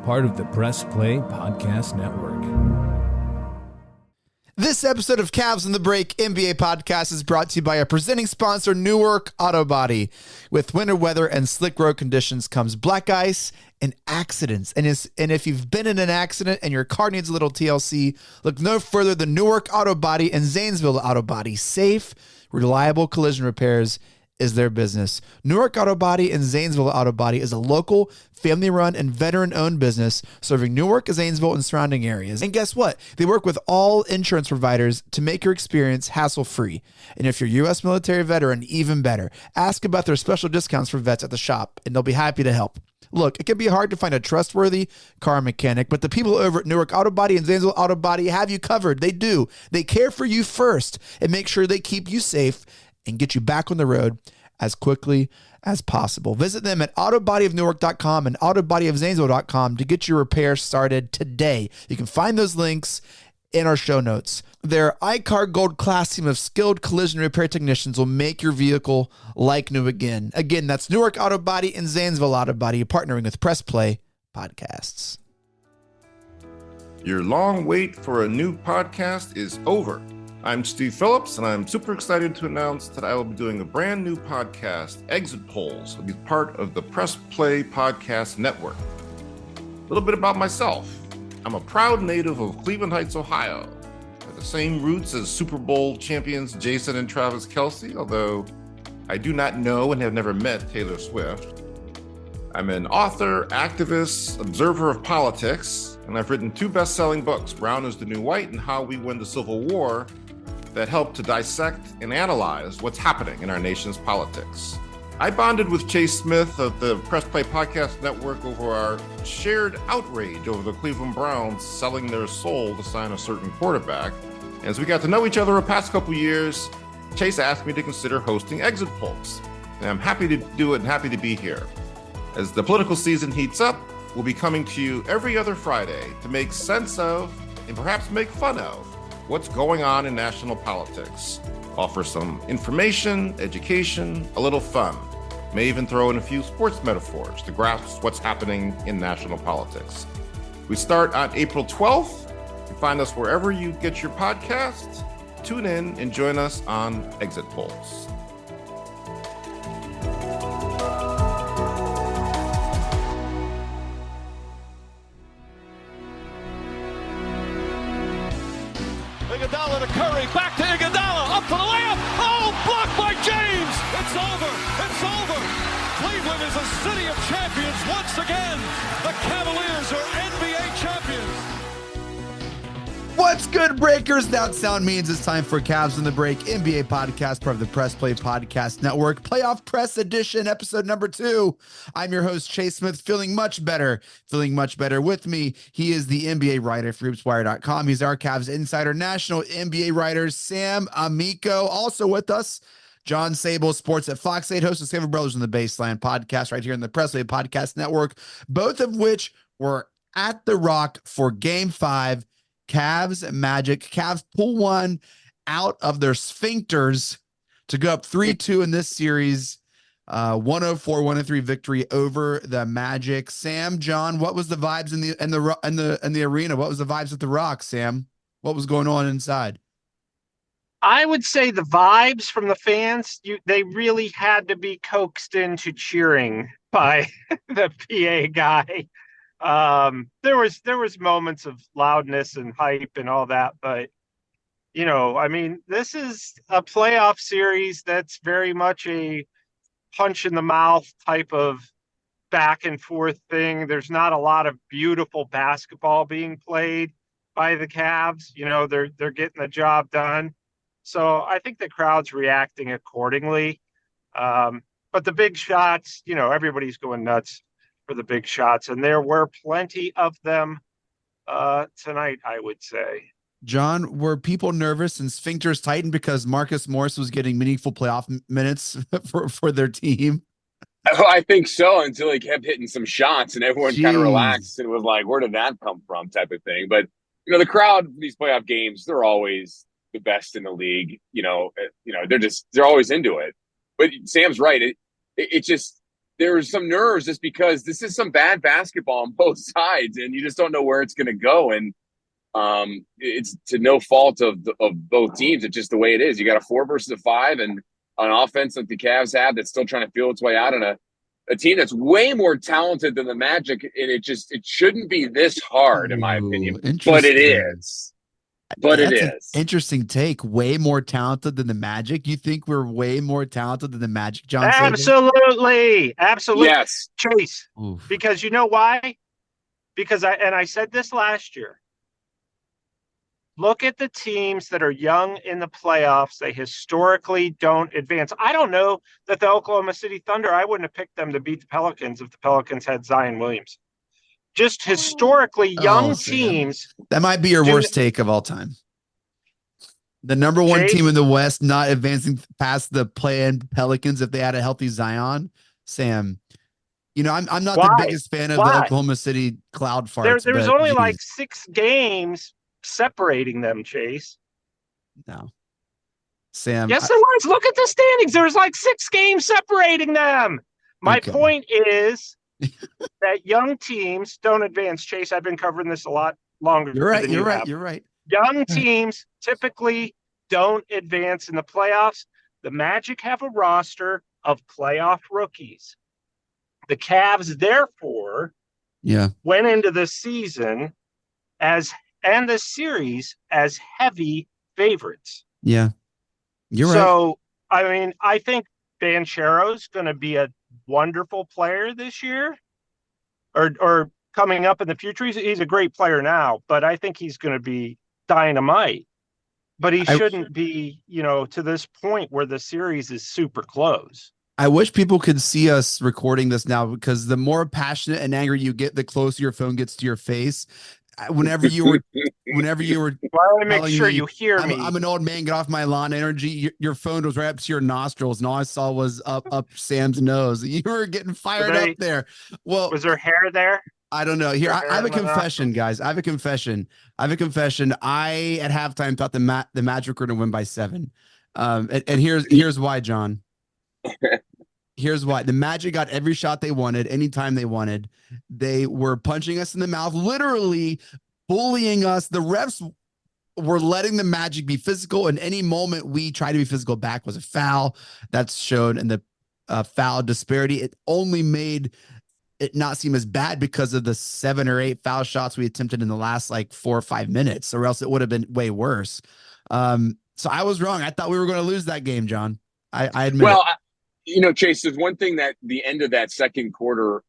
part of the Press Play Podcast Network. This episode of Cavs on the Break NBA podcast is brought to you by our presenting sponsor, Newark AutoBody. With winter weather and slick road conditions comes black ice and accidents. And if you've been in an accident and your car needs a little TLC, look no further than Newark AutoBody and Zanesville AutoBody. Safe, reliable collision repairs is their business. Newark AutoBody and Zanesville AutoBody is a local, family-run, and veteran-owned business serving Newark, Zanesville, and surrounding areas. And guess what? They work with all insurance providers to make your experience hassle-free. And if you're a U.S. military veteran, even better. Ask about their special discounts for vets at the shop, and they'll be happy to help. Look, it can be hard to find a trustworthy car mechanic, but the people over at Newark AutoBody and Zanesville AutoBody have you covered. They do. They care for you first and make sure they keep you safe and get you back on the road as quickly as possible. Visit them at autobodyofnewark.com and autobodyofzanesville.com to get your repair started today. You can find those links in our show notes. Their iCar Gold Class team of skilled collision repair technicians will make your vehicle like new again. Again, that's Newark AutoBody and Zanesville AutoBody, partnering with Press Play Podcasts. Your long wait for a new podcast is over. I'm Steve Phillips, and I'm super excited to announce that I will be doing a brand new podcast, Exit Polls, will be part of the Press Play Podcast Network. A little bit about myself. I'm a proud native of Cleveland Heights, Ohio. I have the same roots as Super Bowl champions Jason and Travis Kelce, although I do not know and have never met Taylor Swift. I'm an author, activist, observer of politics, and I've written 2 best-selling books, Brown is the New White and How We Win the Civil War, that help to dissect and analyze what's happening in our nation's politics. I bonded with Chase Smith of the Press Play Podcast Network over our shared outrage over the Cleveland Browns selling their soul to sign a certain quarterback. As we got to know each other the past couple years, Chase asked me to consider hosting Exit Polls. And I'm happy to do it and happy to be here. As the political season heats up, we'll be coming to you every other Friday to make sense of and perhaps make fun of what's going on in national politics. Offer some information, education, a little fun. May even throw in a few sports metaphors to grasp what's happening in national politics. We start on April 12th. You can find us wherever you get your podcasts. Tune in and join us on Exit Polls. Iguodala to Curry, back to Iguodala, up for the layup. Oh, blocked by James. It's over. It's over. Cleveland is a city of champions once again. The Cavaliers are NBA champions. What's good, Breakers? That sound means it's time for Cavs on the Break NBA podcast, part of the Press Play Podcast Network, Playoff Press Edition, episode number 2. I'm your host, Chase Smith, feeling much better. With me, he is the NBA writer for HoopsWire.com. He's our Cavs insider, national NBA writer, Sam Amico. Also with us, John Sabol, sports at Fox 8, host of Savage Brothers on the Baseline podcast right here in the Press Play Podcast Network, both of which were at the Rock for Game 5. Cavs Magic. Cavs pull one out of their sphincters to go up 3-2 in this series. 104-103 victory over the Magic. Sam, John, what was the vibes in the arena? What was the vibes at the Rock, Sam? What was going on inside? I would say the vibes from the fans, they really had to be coaxed into cheering by the PA guy. There was moments of loudness and hype and all that, but I mean, this is a playoff series that's very much a punch in the mouth type of back and forth thing. There's not a lot of beautiful basketball being played by the Cavs. They're getting the job done. So I think the crowd's reacting accordingly. But the big shots, everybody's going nuts for the big shots, and there were plenty of them tonight, I would say. John, were people nervous and sphincters tightened because Marcus Morris was getting meaningful playoff minutes for their team? I think so, until he kept hitting some shots and everyone kind of relaxed and was like, where did that come from type of thing. But, the crowd in these playoff games, they're always the best in the league. They're always into it. But Sam's right. It just there's some nerves just because this is some bad basketball on both sides, and you just don't know where it's going to go. And it's to no fault of both teams. It's just the way it is. You got a 4 versus a 5, and an offense that the Cavs have that's still trying to feel its way out, and a team that's way more talented than the Magic. And it shouldn't be this hard, in my opinion. But it is. That's an interesting take. Way more talented than the Magic. You think we're way more talented than the Magic, John? Absolutely. Absolutely. Yes. Chase. Oof. Because you know why? Because I said this last year. Look at the teams that are young in the playoffs. They historically don't advance. I don't know that the Oklahoma City Thunder, I wouldn't have picked them to beat the Pelicans if the Pelicans had Zion Williamson. Just historically young teams. That might be your worst take of all time. The number one team in the West not advancing past the play-in Pelicans if they had a healthy Zion. Sam, you know, I'm not the biggest fan of the Oklahoma City Cloud farts. There's only like 6 games separating them, Chase. No. Sam. Yes, there was. Look at the standings. There's like 6 games separating them. My point is that young teams don't advance. Chase, I've been covering this a lot longer. You're right. Than You're you right. have. You're right. Young teams typically don't advance in the playoffs. The Magic have a roster of playoff rookies. The Cavs, therefore, went into the season and the series as heavy favorites. Yeah. You're right. So, I mean, I think Banchero's going to be a wonderful player this year or coming up in the future. He's a great player now, but I think he's going to be dynamite. But he shouldn't be, to this point where the series is super close. I wish people could see us recording this now, because the more passionate and angry you get, the closer your phone gets to your face. Whenever you were well, I make sure you hear me. I'm an old man, get off my lawn energy. Your phone was right up to your nostrils, and all I saw was up Sam's nose. You were getting fired up there. Well, was there hair there? I don't know. Here, I have a confession, guys. I have a confession. I at halftime thought the Magic were going to win by 7. And here's why, John. Here's why. The Magic got every shot they wanted, anytime they wanted. They were punching us in the mouth, literally bullying us. The refs were letting the Magic be physical, and any moment we tried to be physical back was a foul. That's shown in the foul disparity. It only made it not seem as bad because of the 7 or 8 foul shots we attempted in the last 4 or 5 minutes, or else it would have been way worse. So I was wrong. I thought we were going to lose that game, John. I admit it. Chase, there's one thing that the end of that second quarter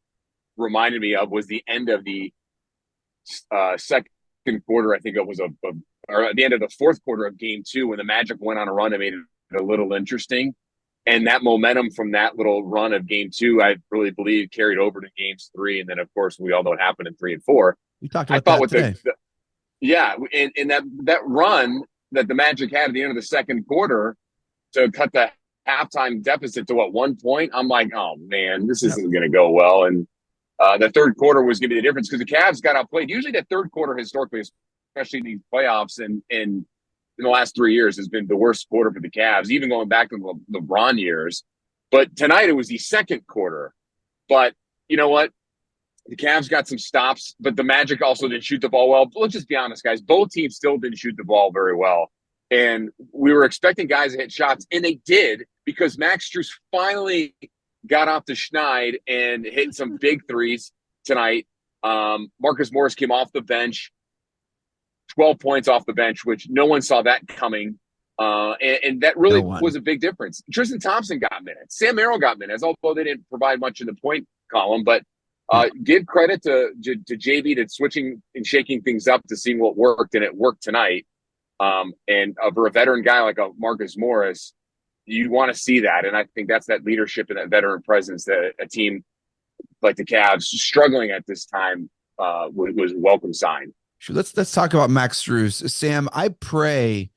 reminded me of was the end of the second quarter. I think it was or at the end of the fourth quarter of game 2 when the Magic went on a run and made it a little interesting. And that momentum from that little run of game 2, I really believe carried over to games 3. And then, of course, we all know what happened in 3 and 4. We talked about that today. And that run that the Magic had at the end of the second quarter to cut the halftime deficit to 1 point, I'm like, oh man, this isn't going to go well. And the third quarter was going to be the difference because the Cavs got outplayed. Usually the third quarter historically, especially in these playoffs and in the last 3 years, has been the worst quarter for the Cavs, even going back to the LeBron years. But tonight it was the second quarter. But you know what? The Cavs got some stops, but the Magic also didn't shoot the ball well. But let's just be honest, guys. Both teams still didn't shoot the ball very well. And we were expecting guys to hit shots, and they did, because Max Strus finally got off the schneid and hit some big threes tonight. Marcus Morris came off the bench, 12 points off the bench, which no one saw that coming. And that really was a big difference. Tristan Thompson got minutes. Sam Merrill got minutes, although they didn't provide much in the point column. But give credit to JB to switching and shaking things up to seeing what worked, and it worked tonight. And for a veteran guy like a Marcus Morris, you want to see that. And I think that's that leadership and that veteran presence that a team like the Cavs struggling at this time was a welcome sign. Sure, let's talk about Max Strus. Sam, I pray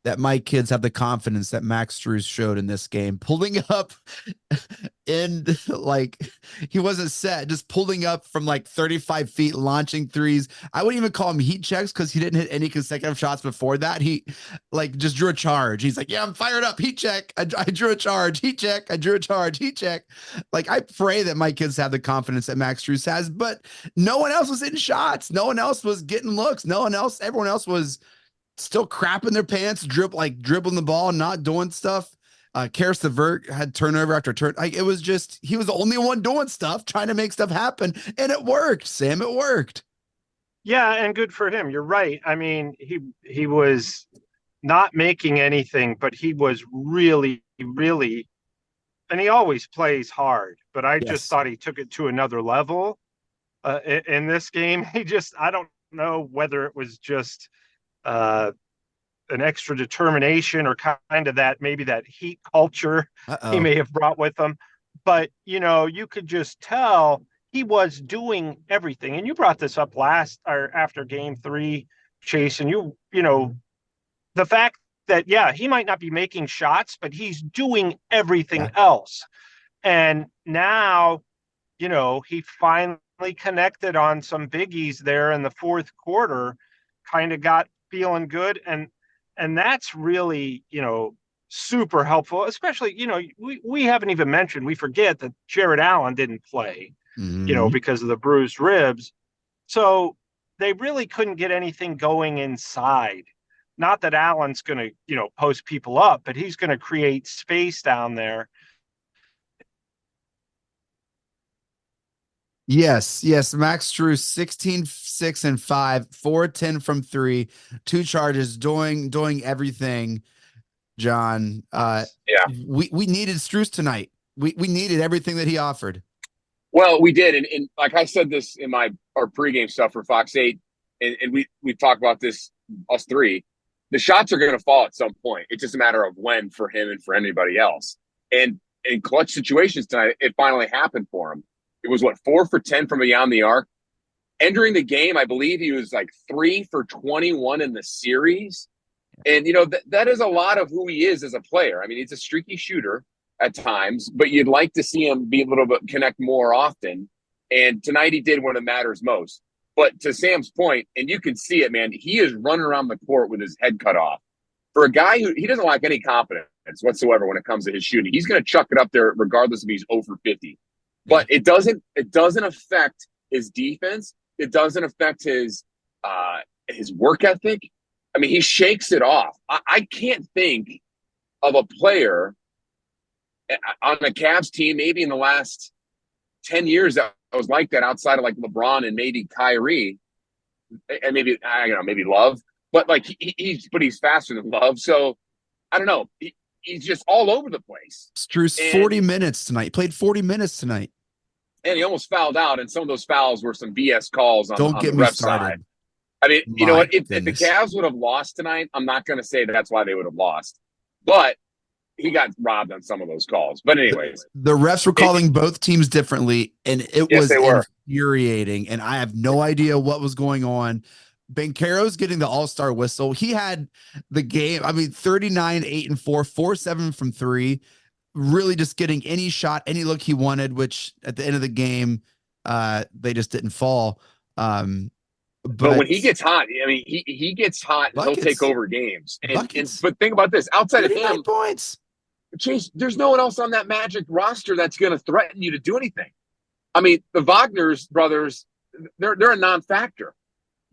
that my kids have the confidence that Max Strus showed in this game, pulling up in like he wasn't set, just pulling up from like 35 feet, launching threes. I wouldn't even call him heat checks because he didn't hit any consecutive shots before that. He like just drew a charge. He's like, yeah, I'm fired up. Heat check. I drew a charge. Heat check. I drew a charge. Heat check. Like, I pray that my kids have the confidence that Max Strus has, but no one else was hitting shots. No one else was getting looks. Everyone else was still crapping their pants, dribbling the ball, not doing stuff. Karis LeVert had turnover after turn. Like, it was just, he was the only one doing stuff, trying to make stuff happen. And it worked, Sam. It worked. Yeah, and good for him. You're right. I mean, he was not making anything, but he was really, really, and he always plays hard, but I just thought he took it to another level in this game. I don't know whether it was just an extra determination or kind of maybe that heat culture he may have brought with him. But, you could just tell he was doing everything. And you brought this up after game 3, Chase, and the fact that, he might not be making shots, but he's doing everything else. And now, he finally connected on some biggies there in the fourth quarter, kind of got feeling good. And that's really, super helpful, especially, we haven't even mentioned, we forget that Jared Allen didn't play, because of the bruised ribs. So they really couldn't get anything going inside. Not that Allen's going to, post people up, but he's going to create space down there. Yes. Max Strus, 16, 6, and 5, 4-10 from 3, 2 charges, doing everything. John, we needed Strus tonight. We needed everything that he offered. Well, we did, and like I said this in our pregame stuff for Fox 8, and we talked about this, us three. The shots are going to fall at some point. It's just a matter of when for him and for anybody else. And in clutch situations tonight, it finally happened for him. It was 4 for 10 from beyond the arc. Entering the game, I believe he was like 3 for 21 in the series. And, that is a lot of who he is as a player. I mean, he's a streaky shooter at times, but you'd like to see him be a little bit connect more often. And tonight he did when it matters most. But to Sam's point, and you can see it, man, he is running around the court with his head cut off. For a guy he doesn't lack any confidence whatsoever when it comes to his shooting. He's going to chuck it up there regardless if he's 0 for 50. But it doesn't affect his defense. It doesn't affect his work ethic. I mean, he shakes it off. I can't think of a player on the Cavs team, maybe in the last 10 years, that was like that outside of like LeBron and maybe Kyrie, and maybe Love. But like he's faster than Love, so I don't know. He's just all over the place. Strus 40 minutes tonight. He played 40 minutes tonight. And he almost fouled out, and some of those fouls were some BS calls on the ref side. I mean, you know what? If the Cavs would have lost tonight, I'm not going to say that's why they would have lost. But he got robbed on some of those calls. But anyways. The refs were calling both teams differently, and it was infuriating, and I have no idea what was going on. Banchero's getting the all-star whistle. He had the game, 39, 8, and 4, 4-7 from 3, really just getting any shot, any look he wanted, which at the end of the game, they just didn't fall. But when he gets hot, he gets hot, and he'll take over games. But think about this, outside of him, points. Chase, there's no one else on that Magic roster that's going to threaten you to do anything. I mean, the Wagner's brothers, they're a non-factor.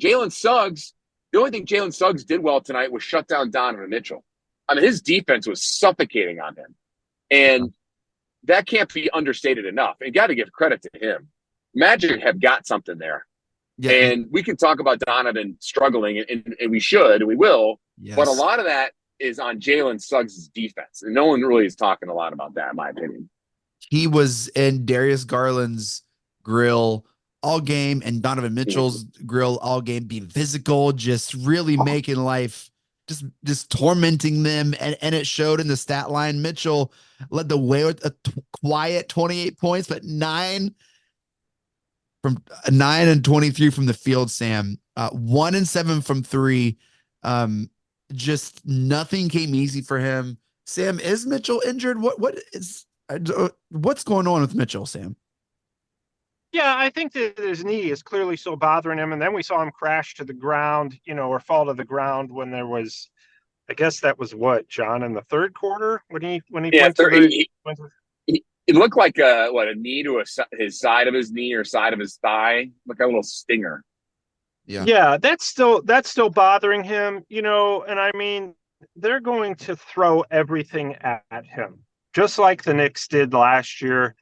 Jalen Suggs, the only thing Jalen Suggs did well tonight was shut down Donovan Mitchell. I mean, his defense was suffocating on him. And that can't be understated enough. And got to give credit to him. Magic have got something there. Yeah. And we can talk about Donovan struggling, and we should, and we will. Yes. But a lot of that is on Jalen Suggs' defense. And no one really is talking a lot about that, in my opinion. He was in Darius Garland's grill all game and Donovan Mitchell's grill all game, being physical, just really making life, just tormenting them. And it showed in the stat line. Mitchell led the way with a quiet 28 points, but 9 and 23 from the field, Sam. 1 and 7 from 3. just nothing came easy for him. Sam, is Mitchell injured? What's going on with Mitchell, Sam? Yeah, I think that his knee is clearly still bothering him. And then we saw him crash to the ground, or fall to the ground when there was, I guess that was what, John, in the third quarter when he Yeah, went to the. it looked like a knee to his side of his knee or side of his thigh, like a little stinger. Yeah, that's still bothering him, and I mean, they're going to throw everything at him, just like the Knicks did last year.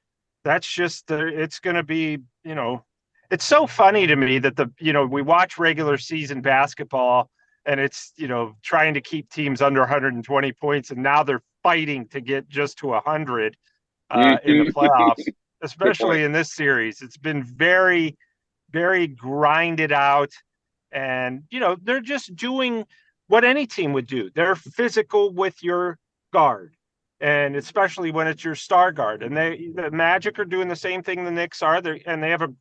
That's just it's going to be, it's so funny to me that we watch regular season basketball and it's, trying to keep teams under 120 points, and now they're fighting to get just to 100 in the playoffs, Good point. especially in this series. It's been very, very grinded out. And, they're just doing what any team would do. They're physical with your guard, and especially when it's your star guard. And the Magic are doing the same thing the Knicks are. And they have a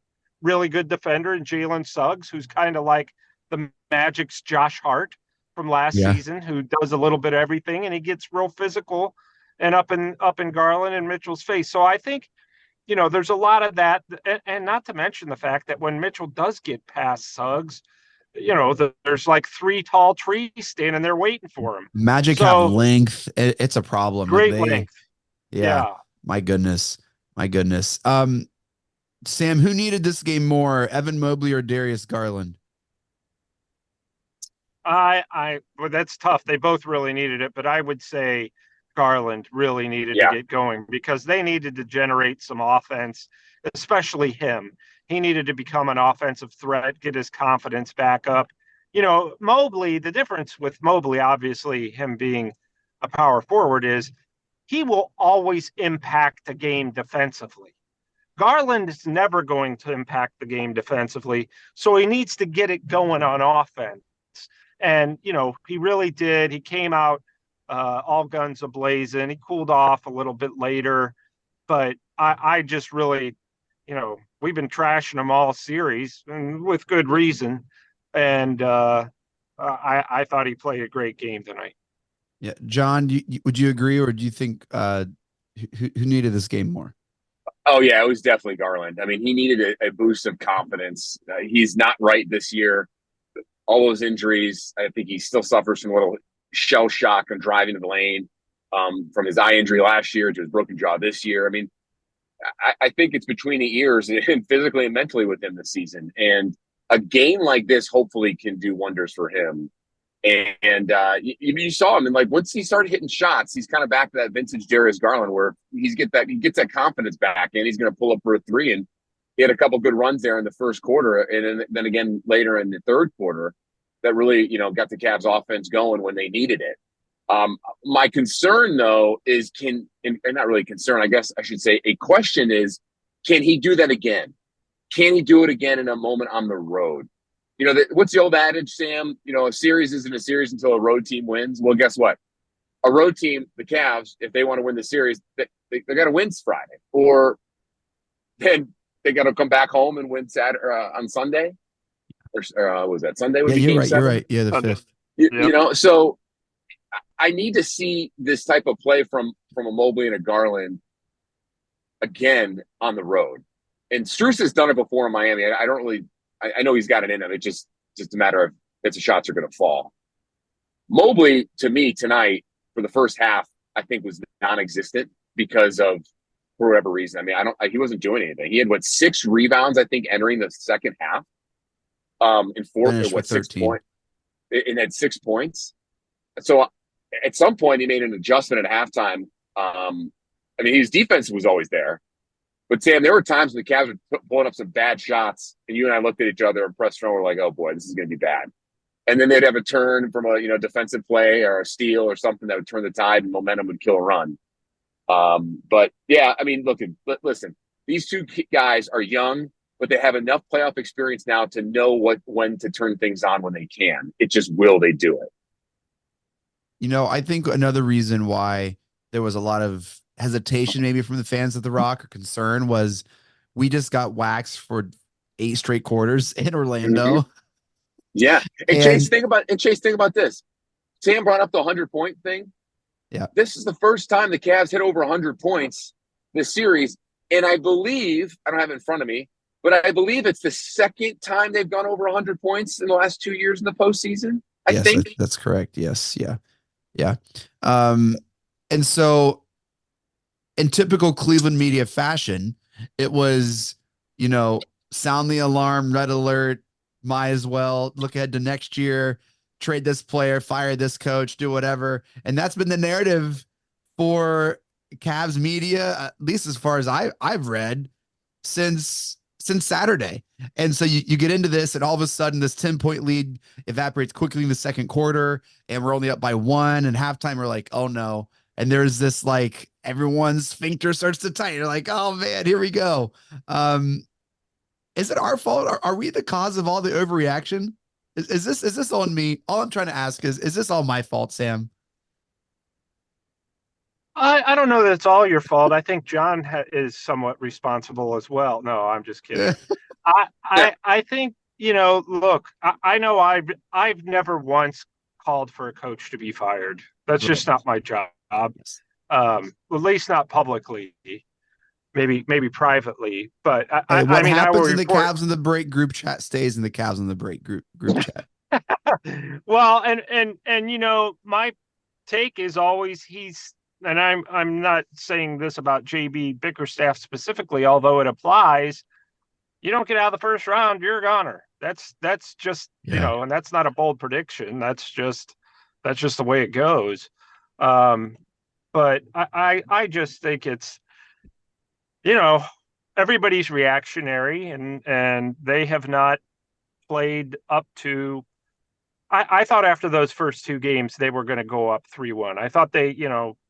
really good defender in Jalen Suggs, who's kind of like the Magic's Josh Hart from last season, who does a little bit of everything, and he gets real physical and up in Garland and Mitchell's face. So I think, there's a lot of that, and not to mention the fact that when Mitchell does get past Suggs, there's like 3 tall trees standing there waiting for him. Magic have length. It's a problem. Great length. Yeah. My goodness. Sam, who needed this game more, Evan Mobley or Darius Garland? Well, that's tough. They both really needed it, but I would say Garland really needed to get going, because they needed to generate some offense, especially him. He needed to become an offensive threat, get his confidence back up. Mobley, the difference with Mobley, obviously him being a power forward, is he will always impact the game defensively. Garland is never going to impact the game defensively, so he needs to get it going on offense. And, he really did. He came out all guns a-blazing. He cooled off a little bit later, but I just really, we've been trashing him all series, and with good reason. And I thought he played a great game tonight. Yeah, John, would you agree, or do you think who needed this game more? Oh yeah, it was definitely Garland. I mean, he needed a boost of confidence. He's not right this year. All those injuries, I think he still suffers from a little shell shock on driving to the lane, from his eye injury last year to his broken jaw this year. I mean, I think it's between the ears and physically and mentally with him this season. And a game like this hopefully can do wonders for him. And you saw him, and like once he started hitting shots, he's kind of back to that vintage Darius Garland where he gets that confidence back, and he's going to pull up for a 3. And he had a couple good runs there in the first quarter, and then again later in the third quarter that really got the Cavs offense going when they needed it. My concern though is and not really concern, I guess I should say a question is, can he do that again? Can he do it again in a moment on the road? What's the old adage, Sam? A series isn't a series until a road team wins. Well, guess what? A road team, the Cavs, if they want to win the series, they got to win Friday, or then they got to come back home and win Saturday on Sunday. Or was that Sunday? Yeah, you're right. Yeah, the 5th. So I need to see this type of play from a Mobley and a Garland again on the road. And Strus has done it before in Miami. I know he's got it in him. It's just a matter of if the shots are going to fall. Mobley, to me, tonight, for the first half, I think was non-existent because of, for whatever reason. I mean, he wasn't doing anything. He had 6 rebounds, I think, entering the second half. In 6 points. And had 6 points. So at some point, he made an adjustment at halftime. I mean, his defense was always there. But Sam, there were times when the Cavs were pulling up some bad shots, and you and I looked at each other and pressed front. We're like, "Oh boy, this is going to be bad." And then they'd have a turn from a defensive play or a steal or something that would turn the tide, and momentum would kill a run. But yeah, I mean, listen, these two guys are young, but they have enough playoff experience now to know when to turn things on when they can. It just will they do it? I think another reason why there was a lot of hesitation maybe from the fans of the Rock, or concern, was we just got waxed for 8 straight quarters in Orlando. Mm-hmm. Yeah. And Chase, think about this. Sam brought up the 100-point thing. Yeah. This is the first time the Cavs hit over 100 points this series. And I believe, I don't have it in front of me, but I believe it's the second time they've gone over 100 points in the last 2 years in the postseason. I think that's correct. Yes. Yeah. Yeah. And so in typical Cleveland media fashion, it was, sound the alarm, red alert, might as well look ahead to next year, trade this player, fire this coach, do whatever. And that's been the narrative for Cavs media, at least as far as I've read since Saturday. And so you get into this, and all of a sudden this 10-point lead evaporates quickly in the second quarter, and we're only up by 1, and halftime we're like, oh no. And there's this, like, everyone's sphincter starts to tighten. You're like, oh man, here we go. Is it our fault? Are we the cause of all the overreaction? Is this on me? All I'm trying to ask is this all my fault, Sam? I don't know that it's all your fault. I think John is somewhat responsible as well. No, I'm just kidding. I think, look, I know I've never once called for a coach to be fired. That's just not my job. At least not publicly. Maybe privately, but what happens in the Cavs in the break group chat stays in the Cavs in the break group chat. Well, and my take is always and I'm not saying this about JB Bickerstaff specifically, although it applies. You don't get out of the first round, you're a goner. That's just and that's not a bold prediction. That's just the way it goes. But I just think it's, everybody's reactionary, and they have not played up to. I thought after those first 2 games they were going to go up 3-1. I thought they,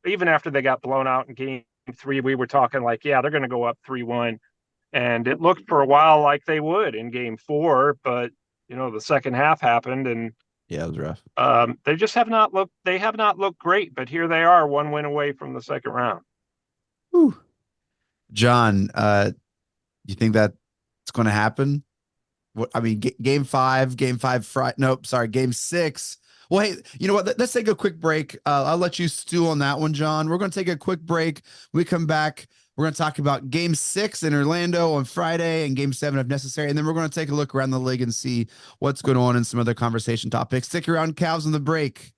even after they got blown out in game 3, we were talking like, yeah, they're going to go up 3-1, and it looked for a while like they would in game 4, but the second half happened, and yeah, it was rough. They just have not looked great, but here they are, 1 win away from the second round. Whew. John, you think that it's going to happen? I mean, game 5 Friday. Nope, sorry, game 6. Well, hey, you know what? Let's take a quick break. I'll let you stew on that one, John. We're going to take a quick break. When we come back, we're going to talk about game 6 in Orlando on Friday and game 7 if necessary. And then we're going to take a look around the league and see what's going on and some other conversation topics. Stick around, Cavs on the break.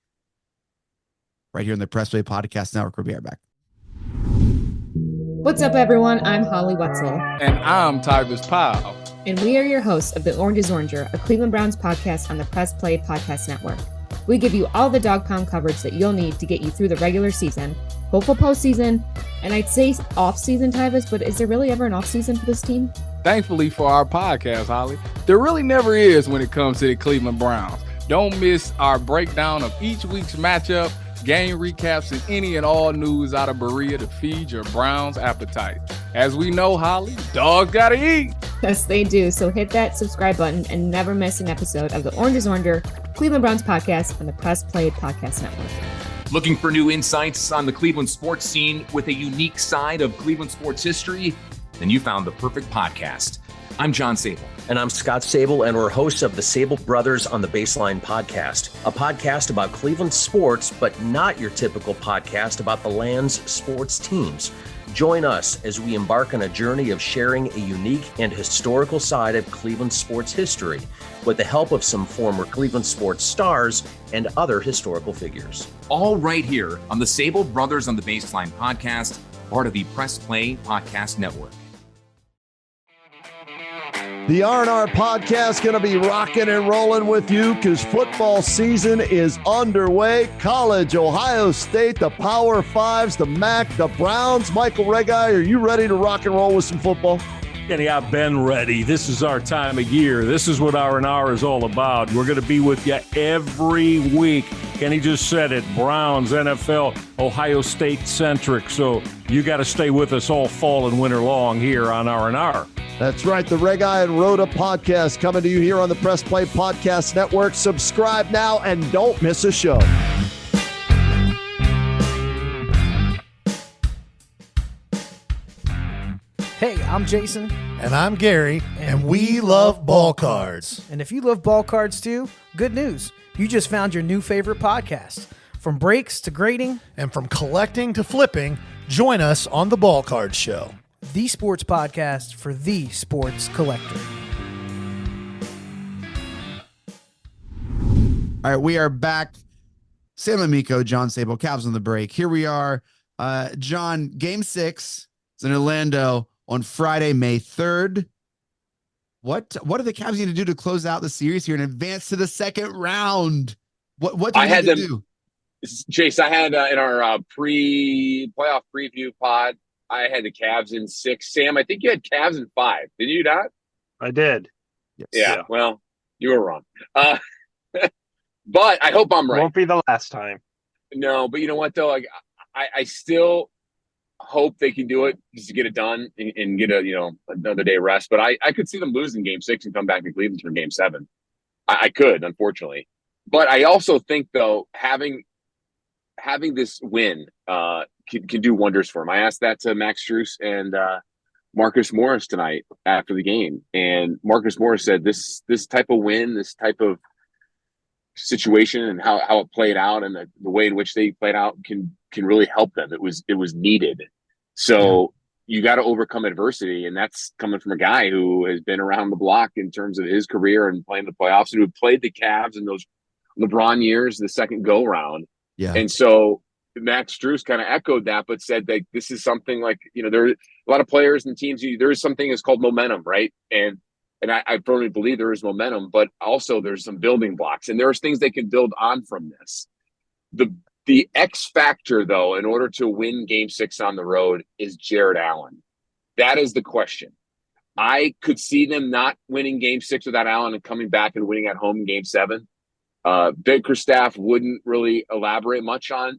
Right here on the Press Play Podcast Network. We'll be right back. What's up, everyone? I'm Holly Wetzel. And I'm Tybus Powell. And we are your hosts of The Orange is Oranger, a Cleveland Browns podcast on the Press Play Podcast Network. We give you all the dog pound coverage that you'll need to get you through the regular season, hopeful postseason, and I'd say off-season, Tybus, but is there really ever an off-season for this team? Thankfully for our podcast, Holly, there really never is when it comes to the Cleveland Browns. Don't miss our breakdown of each week's matchup, game recaps, and any and all news out of Berea to feed your Browns appetite. As we know, Holly, dogs gotta eat. Yes, they do. So hit that subscribe button and never miss an episode of the Orange is Oranger, Cleveland Browns podcast on the Press Play Podcast Network. Looking for new insights on the Cleveland sports scene with a unique side of Cleveland sports history? Then you found the perfect podcast. I'm John Sabol. And I'm Scott Sabol, and we're hosts of the Sabol Brothers on the Baseline podcast, a podcast about Cleveland sports, but not your typical podcast about the land's sports teams. Join us as we embark on a journey of sharing a unique and historical side of Cleveland sports history with the help of some former Cleveland sports stars and other historical figures. All right here on the Sabol Brothers on the Baseline podcast, part of the Press Play Podcast Network. The R&R podcast going to be rocking and rolling with you because football season is underway. College, Ohio State, the Power Fives, the MAC, the Browns. Michael Regai, are you ready to rock and roll with some football? Kenny, I've been ready. This is our time of year. This is what R&R is all about. We're going to be with you every week. Kenny just said it, Browns, NFL, Ohio State centric. So you got to stay with us all fall and winter long here on R&R. That's right. The Regai and Rhoda podcast coming to you here on the Press Play Podcast Network. Subscribe now and don't miss a show. Hey, I'm Jason. And I'm Gary, and we love ball cards. And if you love ball cards too, good news. You just found your new favorite podcast. From breaks to grading. And from collecting to flipping, join us on the Ball Card Show. The sports podcast for the sports collector. All right, we are back. Sam Amico, John Sabol, Cavs on the break. Here we are. John, Game 6 is in Orlando on Friday, May 3rd. What do the Cavs need to do to close out the series here and advance to the second round? What do they need to do? Chase, I had in our pre-playoff preview pod, I had the Cavs in 6. Sam, I think you had Cavs in 5. Did you not? I did. Yes. Yeah, well, you were wrong. But I hope I'm right. Won't be the last time. No, but you know what, though? Like, I still hope they can do it just to get it done and get another day of rest. But I could see them losing Game 6 and come back to Cleveland for Game 7. I could, unfortunately. But I also think, though, having this win can do wonders for him. I asked that to Max Strus and Marcus Morris tonight after the game, and Marcus Morris said this type of win, this type of situation, and how it played out, and the way in which they played out can really help them. It was needed. So you got to overcome adversity, and that's coming from a guy who has been around the block in terms of his career and playing the playoffs, and who played the Cavs in those LeBron years, the second go round. Yeah. And so Max Strus kind of echoed that, but said that this is something like, there are a lot of players and teams, there is something that's called momentum, right? And I firmly believe there is momentum, but also there's some building blocks, and there's things they can build on from this. The X factor, though, in order to win Game 6 on the road is Jared Allen. That is the question. I could see them not winning Game 6 without Allen and coming back and winning at home in Game 7. Bickerstaff wouldn't really elaborate much on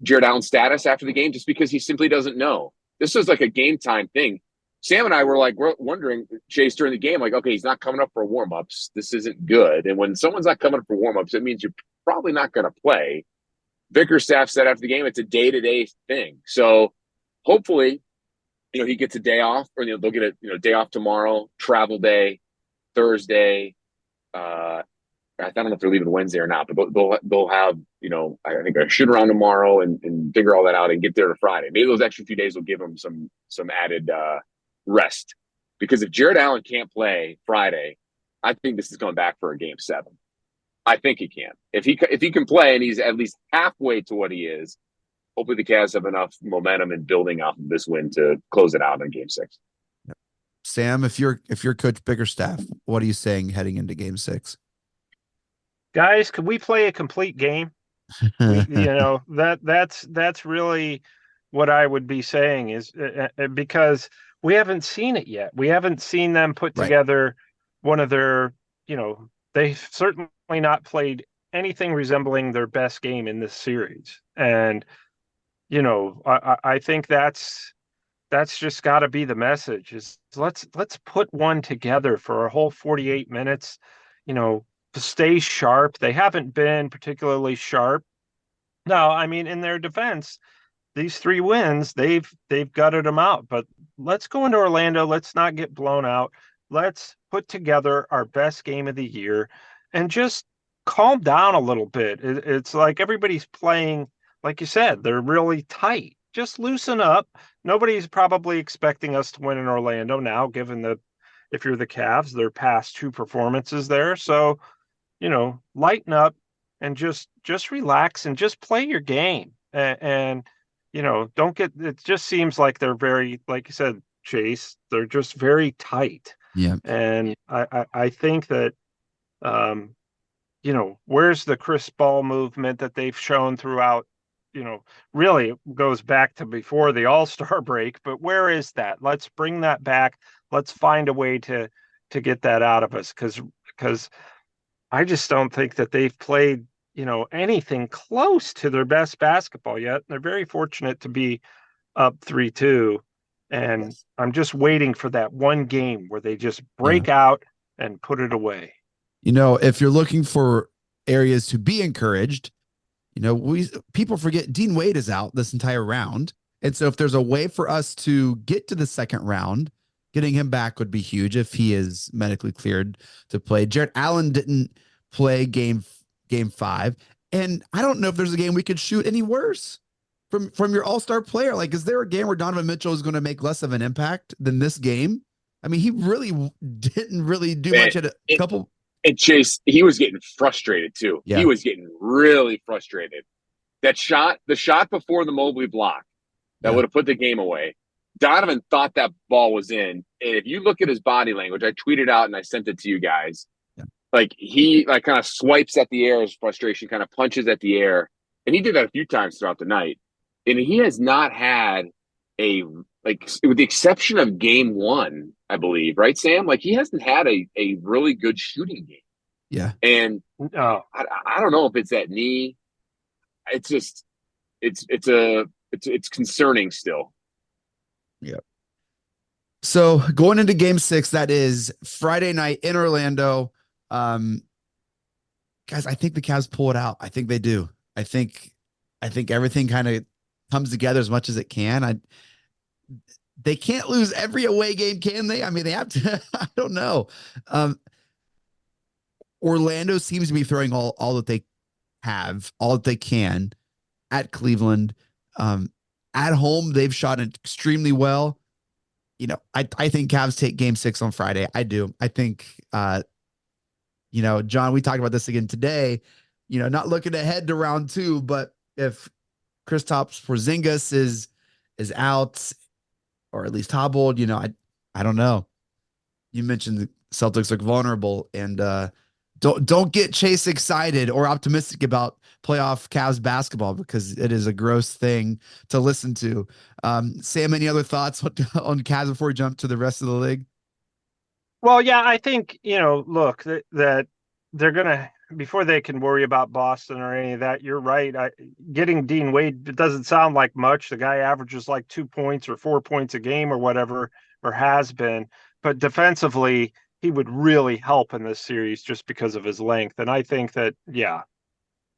Jared Allen's status after the game, just because he simply doesn't know. This was like a game time thing. Sam and I were wondering, Chase, during the game, okay, he's not coming up for warm-ups. This isn't good. And when someone's not coming up for warm-ups, it means you're probably not going to play. Bickerstaff said after the game, it's a day-to-day thing. So hopefully, he gets a day off, or they'll get a day off tomorrow, travel day, Thursday. I don't know if they're leaving Wednesday or not, but they'll have, I think a shoot around tomorrow and figure all that out and get there to Friday. Maybe those extra few days will give them some added rest. Because if Jared Allen can't play Friday, I think this is going back for a Game 7. I think he can. If he can play and he's at least halfway to what he is, hopefully the Cavs have enough momentum in building off of this win to close it out in Game 6. Sam, if you're Coach Bickerstaff, what are you saying heading into Game 6? Guys, could we play a complete game? That's really what I would be saying, is because we haven't seen it yet. We haven't seen them put together one of their, they've certainly not played anything resembling their best game in this series. And, I think that's just got to be the message, is let's put one together for a whole 48 minutes, to stay sharp. They haven't been particularly sharp. Now, I mean, in their defense, these 3 wins, they've gutted them out. But let's go into Orlando. Let's not get blown out. Let's put together our best game of the year and just calm down a little bit. It's like everybody's playing, like you said, they're really tight. Just loosen up. Nobody's probably expecting us to win in Orlando now, given that if you're the Cavs, their past 2 performances there. So, lighten up and just relax and just play your game. And don't get, it just seems like they're very, like you said, Chase, they're just very tight. Yeah. And I think that, where's the Chris Ball movement that they've shown throughout, really goes back to before the All-Star break, but where is that? Let's bring that back. Let's find a way to get that out of us. Because I just don't think that they've played, anything close to their best basketball yet. They're very fortunate to be up 3-2. And I'm just waiting for that one game where they just break out and put it away. If you're looking for areas to be encouraged, people forget Dean Wade is out this entire round. And so if there's a way for us to get to the second round, getting him back would be huge if he is medically cleared to play. Jarrett Allen didn't play game 5. And I don't know if there's a game we could shoot any worse from your all-star player. Like, is there a game where Donovan Mitchell is going to make less of an impact than this game? I mean, he really didn't really do much at a couple. And Chase, he was getting frustrated too. Yeah. He was getting really frustrated. The shot before the Mobley block that would have put the game away. Donovan thought that ball was in. And if you look at his body language, I tweeted out and I sent it to you guys. Yeah. Like he kind of swipes at the air, his frustration, kind of punches at the air. And he did that a few times throughout the night. And he has not had with the exception of game 1, I believe, right, Sam? Like he hasn't had a really good shooting game. Yeah. And I don't know if it's that knee. It's just it's concerning still. Yep. So going into game 6, that is Friday night in Orlando. Guys, I think the Cavs pull it out. I think they do. I think everything kind of comes together as much as it can. They can't lose every away game, can they? I mean, they have to. I don't know. Orlando seems to be throwing all that they have, all that they can at Cleveland. At home, they've shot it extremely well. You know, I think Cavs take game 6 on Friday. I do. I think, John, we talked about this again today, not looking ahead to round 2, but if Kristaps Porzingis is out or at least hobbled, I don't know. You mentioned the Celtics look vulnerable, and don't get Chase excited or optimistic about playoff Cavs basketball because it is a gross thing to listen to. Sam, any other thoughts on Cavs before we jump to the rest of the league? Well, yeah, I think, look, that they're going to, before they can worry about Boston or any of that, you're right. Getting Dean Wade, it doesn't sound like much. The guy averages like 2 points or 4 points a game or whatever, or has been. But defensively, he would really help in this series just because of his length. And I think that,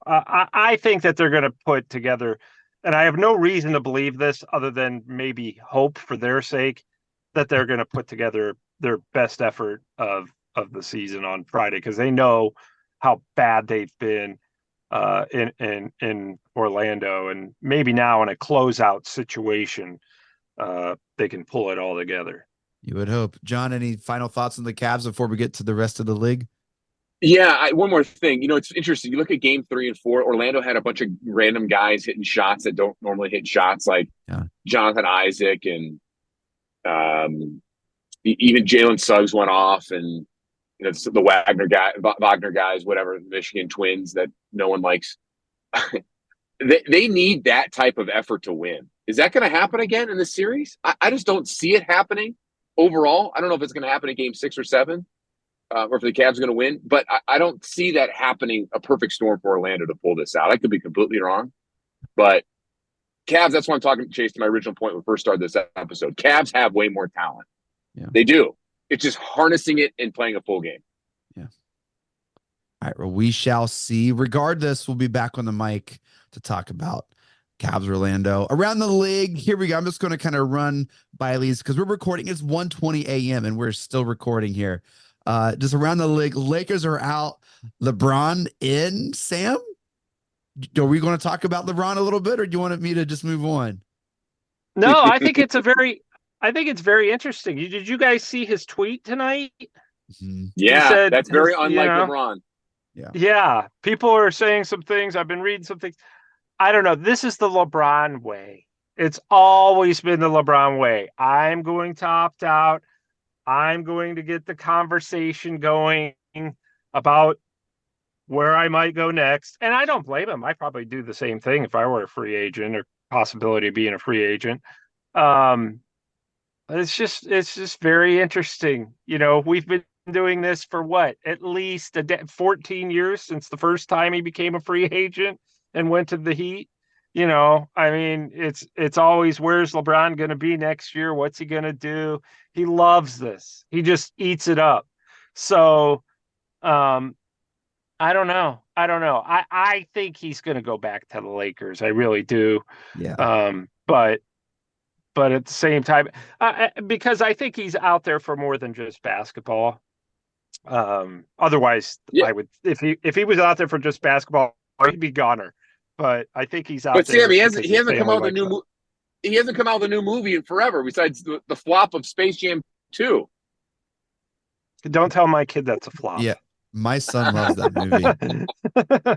I think that they're going to put together, and I have no reason to believe this other than maybe hope for their sake, that they're going to put together their best effort of the season on Friday, because they know how bad they've been in Orlando, and maybe now in a closeout situation, they can pull it all together. You would hope. John, any final thoughts on the Cavs before we get to the rest of the league? Yeah, one more thing. It's interesting. You look at game 3 and 4, Orlando had a bunch of random guys hitting shots that don't normally hit shots, like Jonathan Isaac and even Jalen Suggs went off, and the Wagner guys, whatever, Michigan Twins that no one likes. They need that type of effort to win. Is that going to happen again in this series? I just don't see it happening overall. I don't know if it's going to happen in game 6 or 7. Or if the Cavs are going to win, but I don't see that happening, a perfect storm for Orlando to pull this out. I could be completely wrong, but Cavs, that's why I'm talking, Chase, to my original point when we first started this episode. Cavs have way more talent. Yeah. They do. It's just harnessing it and playing a full game. Yeah. All right. Well, we shall see. Regardless, we'll be back on the mic to talk about Cavs Orlando. Around the league, here we go. I'm just going to kind of run by these because we're recording. It's 1:20 a.m. and we're still recording here. Just around the league, Lakers are out. LeBron in. Sam, are we going to talk about LeBron a little bit, or do you want me to just move on? No, I think it's very interesting. Did you guys see his tweet tonight? Mm-hmm. Yeah, that's very unlike LeBron. Yeah. People are saying some things. I've been reading some things. I don't know. This is the LeBron way. It's always been the LeBron way. I'm going to opt out. I'm going to get the conversation going about where I might go next. And I don't blame him. I'd probably do the same thing if I were a free agent or possibility of being a free agent. It's just very interesting. We've been doing this for what? At least 14 years since the first time he became a free agent and went to the Heat. I mean, it's always, where's LeBron going to be next year? What's he going to do? He loves this. He just eats it up. So, I don't know. I think he's going to go back to the Lakers. I really do. Yeah. But but at the same time, because I think he's out there for more than just basketball. Otherwise, Yeah. I would if he was out there for just basketball, he'd be goner. But I think he's out But there. Sam, he because hasn't his come family out with a likes him. he hasn't come out with a new movie in forever. Besides the flop of Space Jam 2. Don't tell my kid that's a flop. Yeah, my son loves that movie.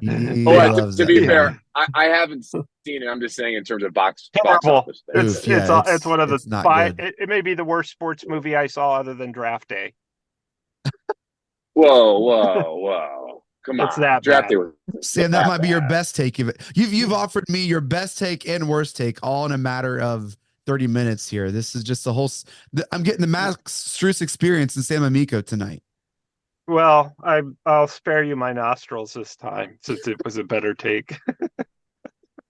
He loves to that be movie. fair, I haven't seen it. I'm just saying in terms of box Terrible. office. It's one of the not five. good. It may be the worst sports movie I saw other than Draft Day. Whoa! Come It's on, that Draft bad. Day was Sam, that might be your best take of it. You've offered me your best take and worst take all in a matter of 30 minutes here. This is just the whole. I'm getting the Max Strus experience in Sam Amico tonight. Well, I'll spare you my nostrils this time since it was a better take.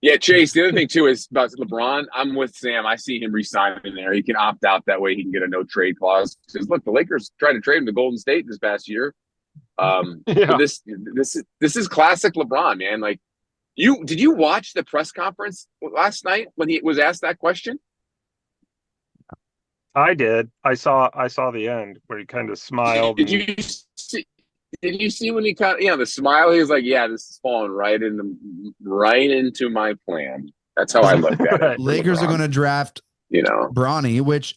Yeah, Chase. The other thing too is about LeBron. I'm with Sam. I see him re-signing there. He can opt out that way. He can get a no trade clause. Because look, the Lakers tried to trade him to Golden State this past year. But this is classic LeBron, man. Like, did you watch the press conference last night when he was asked that question? I did. I saw the end where he kind of smiled. Did you see when he kind of the smile? He was like, "Yeah, this is falling right into my plan." That's how I looked at it. Lakers are going to draft, Bronny, which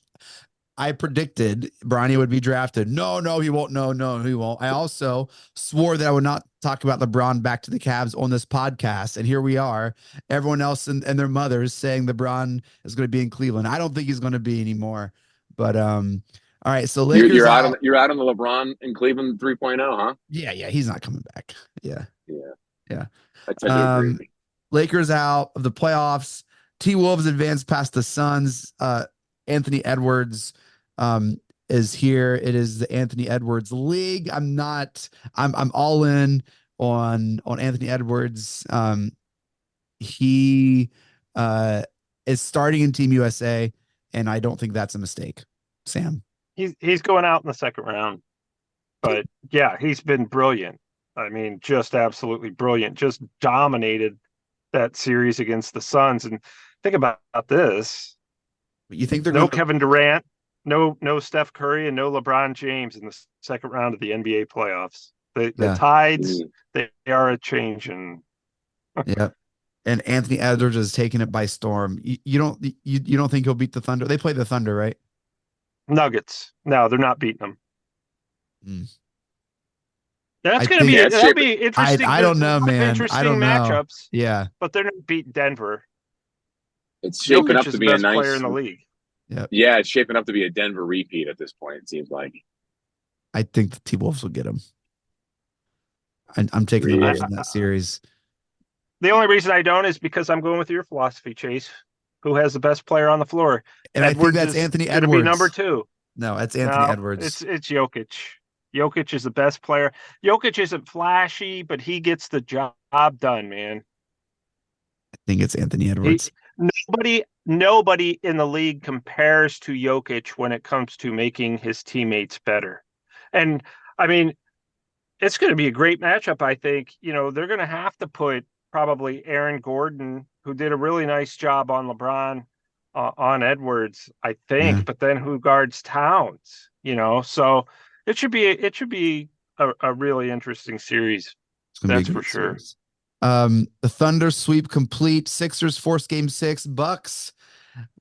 I predicted Bronny would be drafted. No, he won't. No, he won't. I also swore that I would not talk about LeBron back to the Cavs on this podcast, and here we are. Everyone else and their mothers saying LeBron is going to be in Cleveland. I don't think he's going to be anymore. But all right. So Lakers, you're out on the LeBron in Cleveland 3.0, huh? Yeah, he's not coming back. Yeah. I tend to agree. Lakers out of the playoffs. T-Wolves advanced past the Suns. Anthony Edwards is here. It is the Anthony Edwards League. I'm all in on Anthony Edwards. He is starting in Team USA, and I don't think that's a mistake. Sam. He's going out in the second round. But yeah, he's been brilliant. I mean, just absolutely brilliant. Just dominated that series against the Suns. And think about this. You think they're no Kevin Durant, no Steph Curry, and no LeBron James in the second round of the NBA playoffs. The tides, they are a changing. Yeah. And Anthony Edwards is taking it by storm. You don't think he'll beat the Thunder? They play the Thunder, right? Nuggets. No, they're not beating them. That's that'll be interesting. I don't know, man. Interesting I don't know. matchups. Yeah, but they're not beating Denver. It's shaping up Jokic to is be the a best nice player in the league. Yeah, it's shaping up to be a Denver repeat at this point. It seems like. I think the T-Wolves will get him. I'm taking the Wolves in that series. The only reason I don't is because I'm going with your philosophy, Chase. Who has the best player on the floor? And Edwards I think that's Anthony gonna Edwards. Be number 2. No, it's Anthony Edwards. It's Jokic. Jokic is the best player. Jokic isn't flashy, but he gets the job done, man. I think it's Anthony Edwards. Nobody in the league compares to Jokic when it comes to making his teammates better. And I mean, it's going to be a great matchup. I think, they're going to have to put probably Aaron Gordon, who did a really nice job on LeBron, on Edwards, I think, but then who guards Towns, so it should be a really interesting series. That's for sure. Series. The Thunder sweep complete. Sixers force game 6. Bucks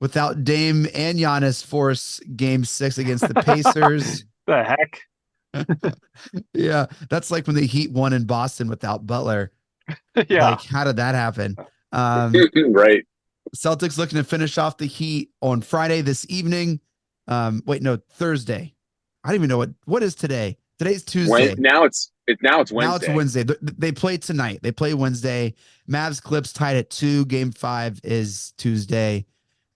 without Dame and Giannis force game 6 against the Pacers. The heck? Yeah, that's like when the Heat won in Boston without Butler. Yeah. Like, how did that happen? Right. Celtics looking to finish off the Heat on Friday this evening. Thursday. I don't even know what is today. Today's Tuesday. Now it's Wednesday. Now it's Wednesday. They play tonight. They play Wednesday. Mavs Clips tied at 2. Game 5 is Tuesday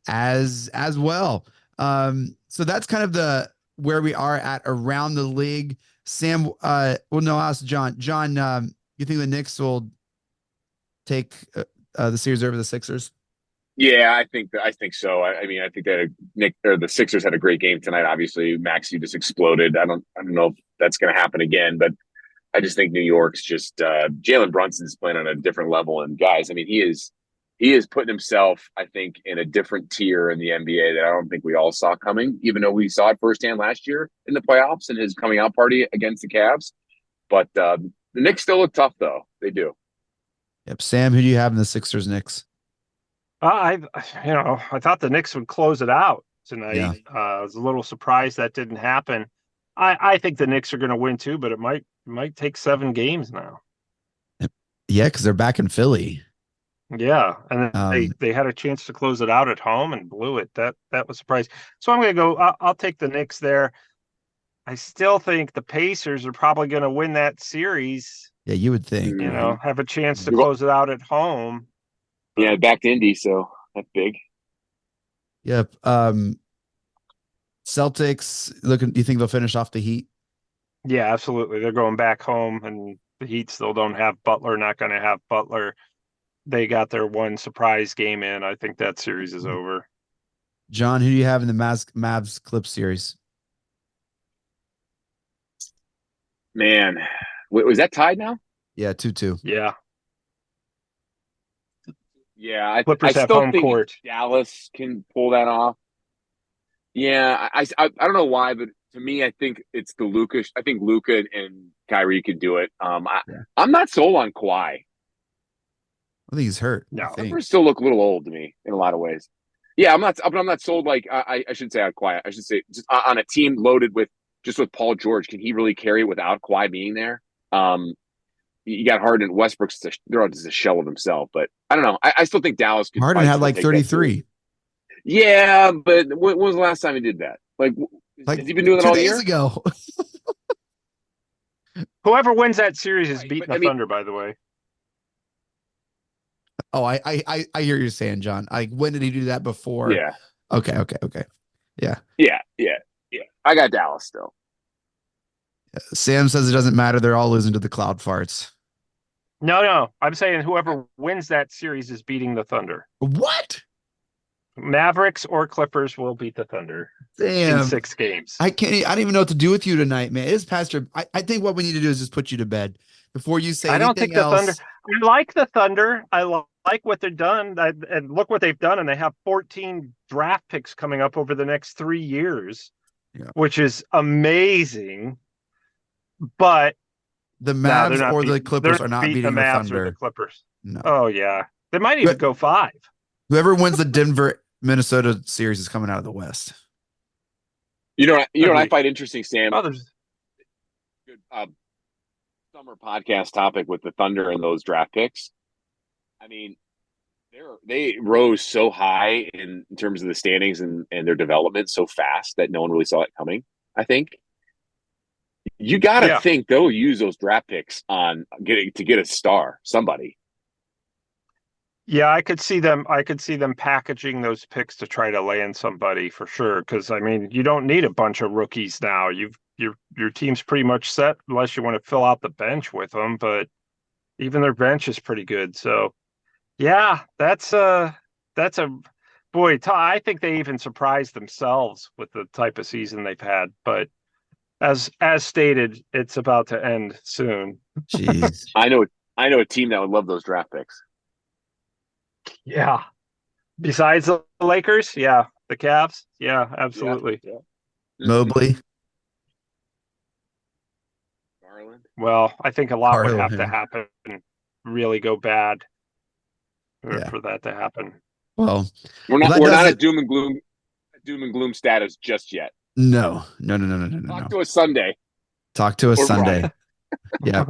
as well. So that's kind of where we are at around the league. Sam, I'll ask John. John, you think the Knicks will take the series over the Sixers? Yeah, I think so. I mean, I think that the Sixers had a great game tonight. Obviously, Maxey just exploded. I don't know if that's going to happen again, but I just think New York's just Jalen Brunson's playing on a different level. And guys, I mean, he is he is putting himself, I think, in a different tier in the NBA that I don't think we all saw coming, even though we saw it firsthand last year in the playoffs and his coming out party against the Cavs. But the Knicks still look tough, though. They do. Yep. Sam, who do you have in the Sixers Knicks? I thought the Knicks would close it out tonight. Yeah. I was a little surprised that didn't happen. I think the Knicks are going to win too, but it might take 7 games now. Yeah, because they're back in Philly. Yeah, and then they had a chance to close it out at home and blew it. That was surprising. So I'm going to go. I'll take the Knicks there. I still think the Pacers are probably going to win that series. Yeah, you would think. Have a chance to close it out at home. Yeah, back to Indy, so that's big. Yep. Celtics, do you think they'll finish off the Heat? Yeah, absolutely. They're going back home, and the Heat still don't have Butler, not going to have Butler. They got their one surprise game in. I think that series is over. John, who do you have in the Mavs Clips series? Man, was that tied now? Yeah, 2-2. Yeah. Yeah, I Clippers have still home think court. Dallas can pull that off. Yeah, I don't know why, but to me, I think it's the Luka. I think Luka and Kyrie could do it. I'm not sold on Kawhi. I think he's hurt. No, Clippers still look a little old to me in a lot of ways. Yeah, I'm not sold. Like I should say on Kawhi. I should say just on a team loaded with Paul George. Can he really carry it without Kawhi being there? You got Harden and Westbrook. They're just a shell of himself. But I don't know. I still think Dallas could. Harden had like 33. Yeah, but when was the last time he did that? Like has he been doing that all year? 2 days ago. Whoever wins that series is beating the Thunder, by the way. Oh, I hear you saying, John. Like, when did he do that before? Yeah. Okay. Yeah. I got Dallas still. Sam says it doesn't matter. They're all losing to the Cloud Farts. No. I'm saying whoever wins that series is beating the Thunder. What? Mavericks or Clippers will beat the Thunder in 6 games. I don't even know what to do with you tonight, man. It is past your. I think what we need to do is just put you to bed before you say. I don't think else. the Thunder. I like the Thunder. I like what they've done, and look what they've done. And they have 14 draft picks coming up over the next 3 years, which is amazing. But the Mavs or the Clippers are not beating the Mavs Thunder. or the Clippers. No. Oh yeah, they might even go 5. Whoever wins the Denver Minnesota series is coming out of the West. You know what I find interesting, Sam? Others. Good summer podcast topic with the Thunder and those draft picks. I mean, they rose so high in terms of the standings and their development so fast that no one really saw it coming. I think you got to think they'll use those draft picks on get a star, somebody. Yeah, I could see them packaging those picks to try to land somebody for sure. Because I mean, you don't need a bunch of rookies now. Your team's pretty much set unless you want to fill out the bench with them. But even their bench is pretty good. So yeah, that's a boy. I think they even surprised themselves with the type of season they've had. But as stated, it's about to end soon. Jeez, I know a team that would love those draft picks. Yeah. Besides the Lakers, the Cavs, absolutely. Yeah. Mobley, Garland. Well, I think a lot would have to happen, really go bad for that to happen. Well, we're not at doom and gloom status just yet. No. Talk to us Sunday. Talk to us Sunday. Yeah.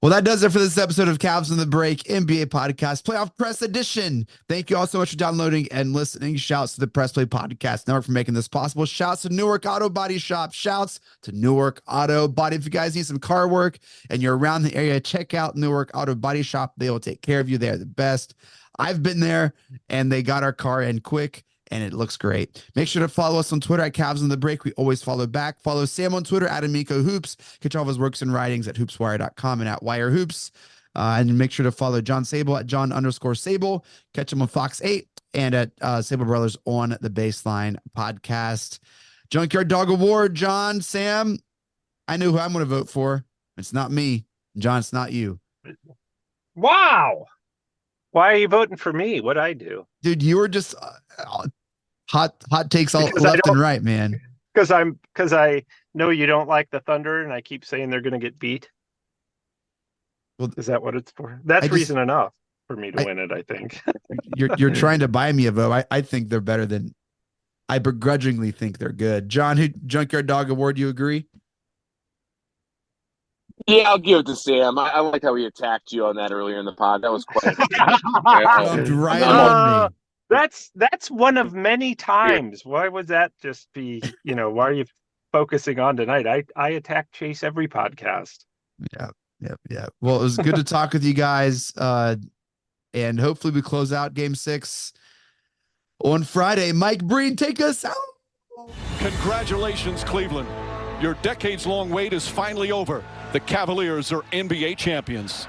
Well, that does it for this episode of Cavs on the Break NBA Podcast Playoff Press Edition. Thank you all so much for downloading and listening. Shouts to the Press Play Podcast Network for making this possible. Shouts to Newark AutoBody Shop. Shouts to Newark AutoBody. If you guys need some car work and you're around the area, check out Newark AutoBody Shop. They will take care of you. They're the best. I've been there, and they got our car in quick, and it looks great. Make sure to follow us on Twitter at Cavs on the Break. We always follow back. Follow Sam on Twitter at Amico Hoops. Catch all of his works and writings at hoopswire.com and at Wire Hoops. And make sure to follow John Sabol at John_Sabol. Catch him on Fox 8 and at Sabol Brothers on the Baseline Podcast. Junkyard Dog Award, John, Sam. I know who I'm going to vote for. It's not me. John, it's not you. Wow. Why are you voting for me? What'd I do? Dude, you were just hot takes all Because left and right, man. Because I know you don't like the Thunder, and I keep saying they're going to get beat. Well, is that what it's for? That's reason enough for me to win it, I think. You're trying to buy me a vote. I think they're better than. I begrudgingly think they're good. John, who Junkyard Dog Award? You agree? Yeah, I'll give it to Sam. I like how he attacked you on that earlier in the pod. That was quite. Right on me. That's one of many times. Why would that just be? Why are you focusing on tonight? I attack Chase every podcast. Yeah. Well, it was good to talk with you guys, and hopefully we close out Game 6 on Friday. Mike Breen, take us out. Congratulations, Cleveland. Your decades-long wait is finally over. The Cavaliers are NBA champions.